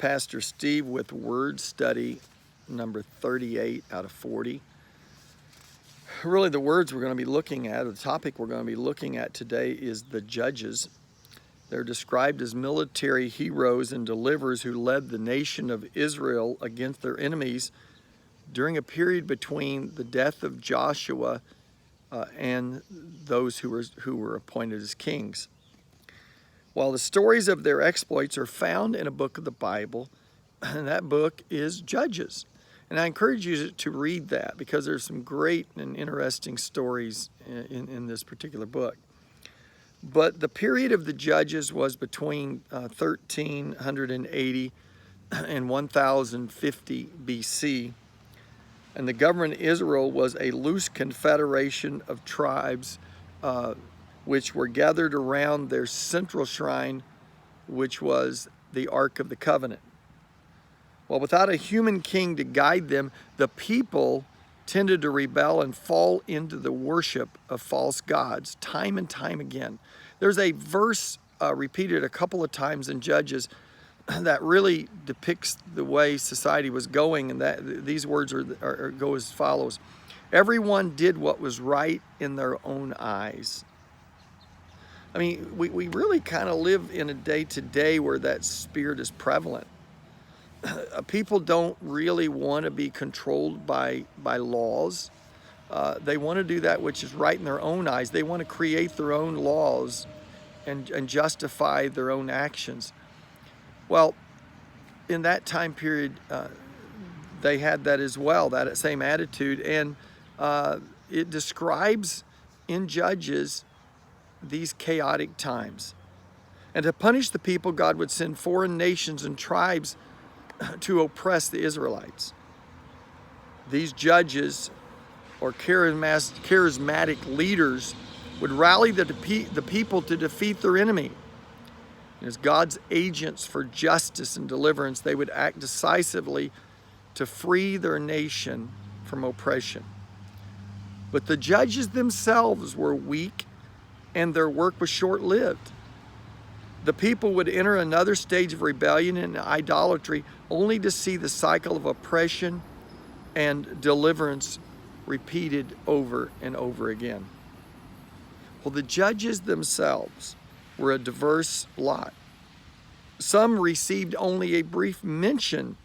Pastor Steve with Word Study number 38 out of 40. Really, the words we're going to be looking at, or the topic we're going to be looking at today, is the Judges. They're described as military heroes and deliverers who led the nation of Israel against their enemies during a period between the death of Joshua and those who were appointed as kings. While the stories of their exploits are found in a book of the Bible, and that book is Judges. And I encourage you to read that because there's some great and interesting stories in this particular book. But the period of the Judges was between 1380 and 1050 BC. And the government of Israel was a loose confederation of tribes which were gathered around their central shrine, which was the Ark of the Covenant. Well, without a human king to guide them, the people tended to rebel and fall into the worship of false gods time and time again. There's a verse repeated a couple of times in Judges that really depicts the way society was going, and that these words go as follows: everyone did what was right in their own eyes. I mean, we really kind of live in a day today where that spirit is prevalent. People don't really want to be controlled by laws. They want to do that which is right in their own eyes. They want to create their own laws and justify their own actions. Well, in that time period, they had that as well, that same attitude. And it describes in Judges these chaotic times. And to punish the people, God would send foreign nations and tribes to oppress the Israelites. These judges, or charismatic leaders, would rally the people to defeat their enemy. As God's agents for justice and deliverance, they would act decisively to free their nation from oppression. But the judges themselves were weak, and their work was short-lived. The people would enter another stage of rebellion and idolatry, only to see the cycle of oppression and deliverance repeated over and over again. Well, the judges themselves were a diverse lot. Some received only a brief mention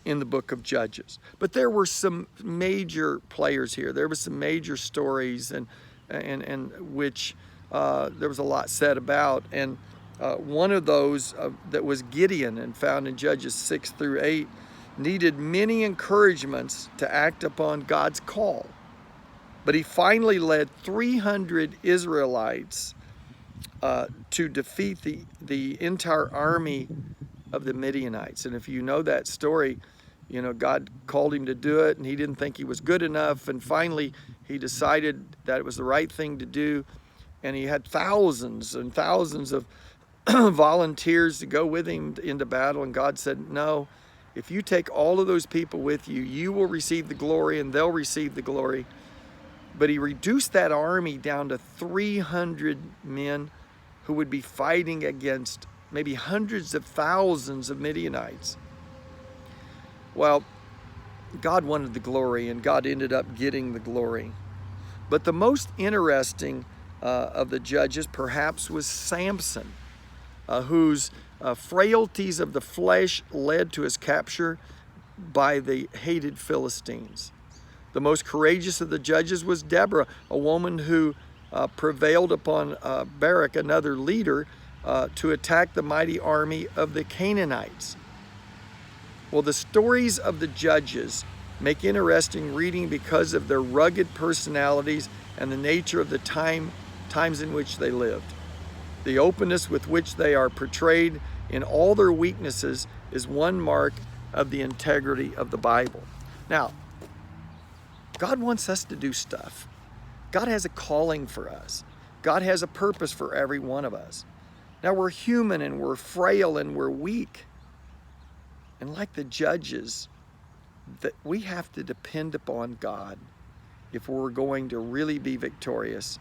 in the book of Judges, but there were some major players here. There were some major stories and which there was a lot said about, and one of those that was Gideon, and found in Judges 6 through 8, needed many encouragements to act upon God's call. But he finally led 300 Israelites to defeat the entire army of the Midianites. And if you know that story, you know, God called him to do it, and he didn't think he was good enough, and finally he decided that it was the right thing to do, and he had thousands and thousands of volunteers to go with him into battle, and God said, no, if you take all of those people with you, you will receive the glory and they'll receive the glory. But he reduced that army down to 300 men who would be fighting against maybe hundreds of thousands of Midianites. Well, God wanted the glory, and God ended up getting the glory. But the most interesting of the judges perhaps was Samson, whose frailties of the flesh led to his capture by the hated Philistines. The most courageous of the judges was Deborah, a woman who prevailed upon Barak, another leader, to attack the mighty army of the Canaanites. Well, the stories of the judges make interesting reading because of their rugged personalities and the nature of the times in which they lived. The openness with which they are portrayed in all their weaknesses is one mark of the integrity of the Bible. Now, God wants us to do stuff. God has a calling for us. God has a purpose for every one of us. Now, we're human, and we're frail, and we're weak. And like the judges, that we have to depend upon God if we're going to really be victorious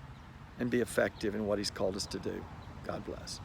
and be effective in what he's called us to do. God bless.